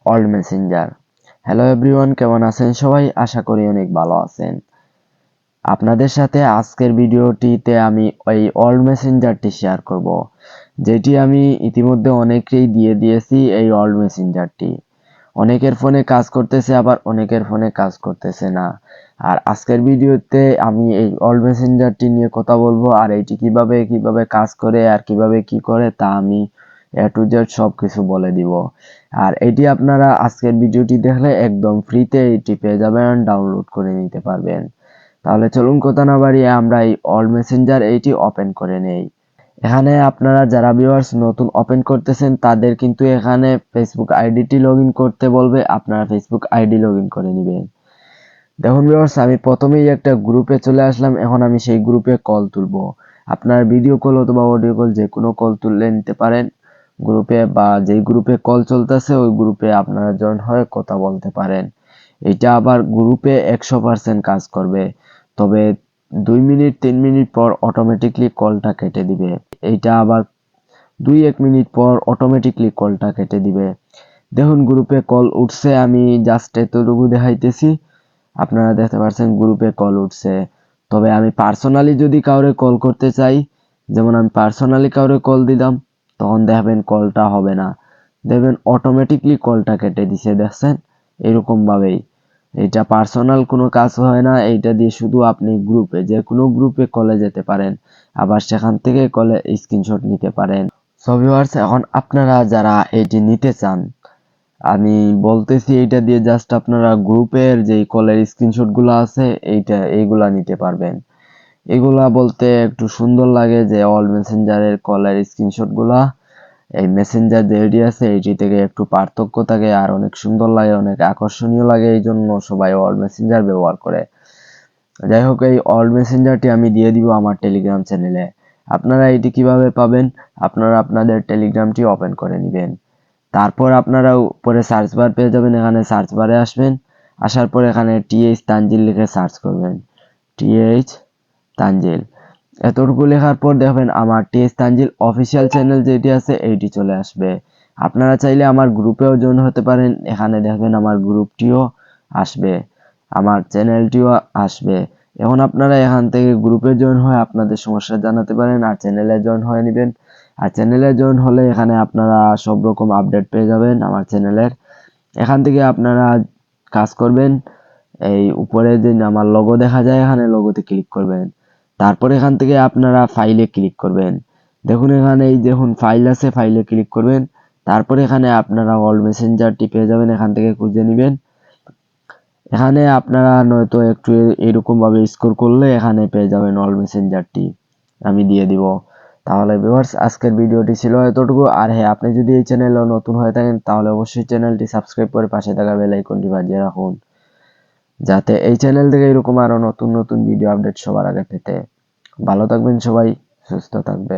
Old Messenger. Hello everyone, কেমন আছেন সবাই? আশা করি অনেক ভালো আছেন। আপনাদের সাথে আজকের ভিডিওটিতে আমি ওই অল্ড মেসেঞ্জারটি শেয়ার করব, যেটি আমি ইতিমধ্যে অনেককেই দিয়ে দিয়েছি। এই অল্ড মেসেঞ্জারটি অনেকের ফোনে কাজ করতেছে, আবার অনেকের ফোনে কাজ করতেছে না। আর আজকের ভিডিওতে আমি এই অল্ড মেসেঞ্জারটি নিয়ে কথা বলবো, আর এইটি কিভাবে কাজ করে আর কিভাবে কি করে তা আমি এ টু জেড সব কিছু বলে দিব। আর এটি আপনারা আজকের ভিডিওটি দেখলে একদম ফ্রিতে এটি পেয়ে যাবেন, ডাউনলোড করে নিতে পারবেন। তাহলে চলুন কথা না বাড়িয়ে আমরা এই অল্ড মেসেঞ্জার এইটি ওপেন করে নেই। এখানে আপনারা যারা ভিউয়ার্স নতুন ওপেন করতেছেন তাদের কিন্তু এখানে ফেসবুক আইডিটি লগইন করতে বলবে, আপনারা ফেসবুক আইডি লগইন করে নেবেন। দেখুন ভিউয়ার্স, আমি প্রথমেই একটা গ্রুপে চলে আসলাম। এখন আমি সেই গ্রুপে কল তুলবো। আপনার ভিডিও কল অথবা অডিও কল যে কোনো কল তুললে নিতে পারেন গ্রুপে, বা যেই গ্রুপে কল চলতেছে ওই গ্রুপে আপনারা জয়েন হয়ে কথা বলতে পারেন। এটা আবার গ্রুপে 100% কাজ করবে, তবে 2 মিনিট 3 মিনিট পর অটোমেটিকলি কলটা কেটে দিবে। এইটা আবার 2-1 মিনিট পর অটোমেটিকলি কলটা কেটে দিবে। দেখুন গ্রুপে কল উঠছে, আমি জাস্ট এতটুকু দেখাইতেছি। আপনারা দেখতে পাচ্ছেন গ্রুপে কল উঠছে। তবে আমি পার্সোনালি যদি কাউরে কল করতে চাই, যেমন আমি পার্সোনালি কাউরে কল দিলাম, তখন দেখবেন কলটা হবে না, দেখবেন অটোমেটিকলি কলটা কেটে দিছে। দেখছেন, এরকম ভাবেই এটা পার্সোনাল কোনো কাজ হয় না। এইটা দিয়ে শুধু আপনি গ্রুপে যে কোনো গ্রুপে কলে যেতে পারেন, আবার সেখান থেকে কলে স্ক্রিনশট নিতে পারেন। সো ভিউয়ার্স, এখন আপনারা যারা এটি নিতে চান, আমি বলতেছি এইটা দিয়ে জাস্ট আপনারা গ্রুপের যেই কলের স্ক্রিনশট গুলো আছে এইগুলা নিতে পারবেন। এগুলা বলতে একটু সুন্দর লাগে যে অল্ড মেসেঞ্জারের কলের স্ক্রিনশট গুলা এই মেসেঞ্জার যে এটি আছে এইটি থেকে একটু পার্থক্য থাকে, আর অনেক সুন্দর লাগে, অনেক আকর্ষণীয় লাগে, এই জন্য সবাই অল্ড মেসেঞ্জার ব্যবহার করে। যাই হোক, এই অল্ড মেসেঞ্জারটি আমি দিয়ে দিব আমার টেলিগ্রাম চ্যানেলে। আপনারা এটি কিভাবে পাবেন? আপনারা আপনাদের টেলিগ্রামটি ওপেন করে নেবেন। তারপর আপনারা উপরে সার্চ বার পেয়ে যাবেন, এখানে সার্চ বারে আসবেন। আসার পর এখানে টিএইচ তানজিল লিখে সার্চ করবেন। টিএইচ তানজিল, এতটুকু লেখার পর দেখবেন আমার টিএইচ তানজিল অফিসিয়াল চ্যানেল যেটি আছে এইটি চলে আসবে। আপনারা চাইলে আমার গ্রুপেও জয়েন হতে পারেন। এখানে দেখবেন আমার গ্রুপটিও আসবে, আমার চ্যানেলটিও আসবে। এখন আপনারা এখান থেকে গ্রুপে জয়েন হয়ে আপনাদের সমস্যা জানাতে পারেন, আর চ্যানেলে জয়েন হয়ে নেবেন। আর চ্যানেলে জয়েন হলে এখানে আপনারা সব রকম আপডেট পেয়ে যাবেন আমার চ্যানেলের। এখান থেকে আপনারা কাজ করবেন, এই উপরে যে আমার লোগো দেখা যায় এখানে লোগোতে ক্লিক করবেন। তারপর এখান থেকে আপনারা ফাইলে ক্লিক করবেন। দেখুন এখানে এই দেখুন ফাইল আছে, ফাইলে ক্লিক করবেন। তারপর এখানে আপনারা অল্ড মেসেঞ্জারটি পেয়ে যাবেন, এখান থেকে খুঁজে নেবেন। এখানে আপনারা নয়তো একটু এরকম ভাবে স্ক্রল করলে এখানে পেয়ে যাবেন অল মেসেঞ্জারটি, আমি দিয়ে দিব। তাহলে ভিউয়ার্স, আজকের ভিডিওটি ছিল এতটুকু। আর হ্যাঁ, আপনি যদি এই চ্যানেলে নতুন হয়ে থাকেন তাহলে অবশ্যই চ্যানেলটি সাবস্ক্রাইব করে পাশে থাকা বেল আইকনটি বাজিয়ে রাখুন, যাতে এই চ্যানেল থেকে এরকম আরো নতুন নতুন ভিডিও আপডেট সবার আগে পেতে। ভালো থাকবেন সবাই, সুস্থ থাকবেন।